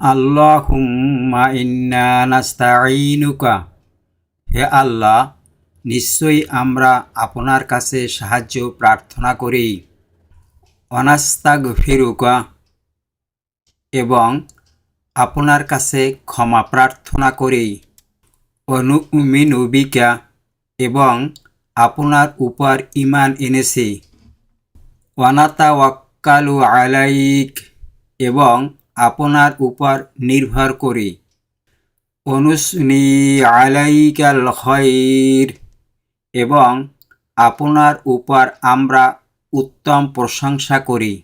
আল্লাহুম্মা ইন্না নাস্তাঈনুকা, হে আল্লাহ, নিশ্চয়ই আমরা আপনার কাছে সাহায্য প্রার্থনা করি। ওয়ানাস্তাগফিরুকা, এবং আপনার কাছে ক্ষমা প্রার্থনা করি। ওয়ানুমিনু বিকা, এবং আপনার উপর ঈমান এনেছি। ওয়ানাতাওয়াক্কালু আলাইক, এবং আপনার উপর নির্ভর করি। অনুসনি আলাইকাল খৈর, এবং আপনার উপর আমরা উত্তম প্রশংসা করি।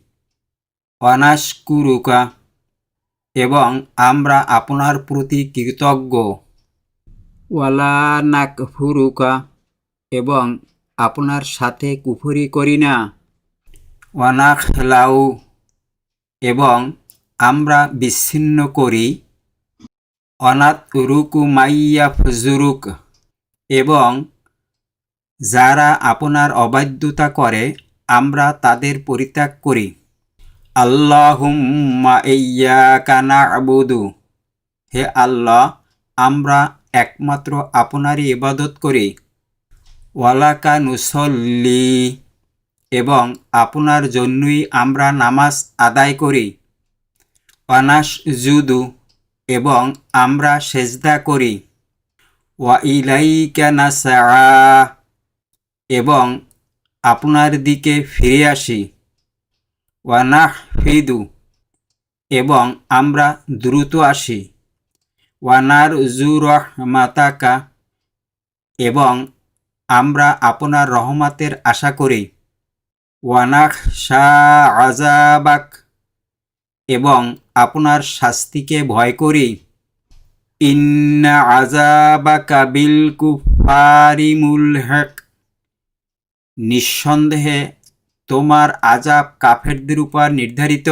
অনাশকুরুকা, এবং আমরা আপনার প্রতি কৃতজ্ঞ। ওয়ালা নাকফুরুকা, এবং আপনার সাথে কুফরি করি না। ওয়ানাখলাউ, এবং আমরা বিচ্ছিন্ন করি। অনাতরুকু মাইয়া ফজরুক, এবং যারা আপনার অবাধ্যতা করে আমরা তাদের পরিত্যাগ করি। আল্লাহুম্মা ইয়্যাকা না'বুদু, হে আল্লাহ, আমরা একমাত্র আপনারই ইবাদত করি। ওয়ালাকা নুসল্লি, এবং আপনার জন্যই আমরা নামাজ আদায় করি। ওয়ানাসজুদু, এবং আমরা সেজদা করি। ওয়া ইলাইকা নাসআ, এবং আপনার দিকে ফিরে আসি। ওয়ানাহফিদু, এবং আমরা দ্রুত আসি। ওয়ানারজু রাহমাতাকা, এবং আমরা আপনার রহমতের আশা করি। ওয়ানাখশা আযাবাক, এবং আপনার শাস্তিকে ভয় করি। ইন্না আযাবাকা বিল কুফারি মুলহিক, নিঃসন্দেহে তোমার আযাব কাফেরদের উপর নির্ধারিত।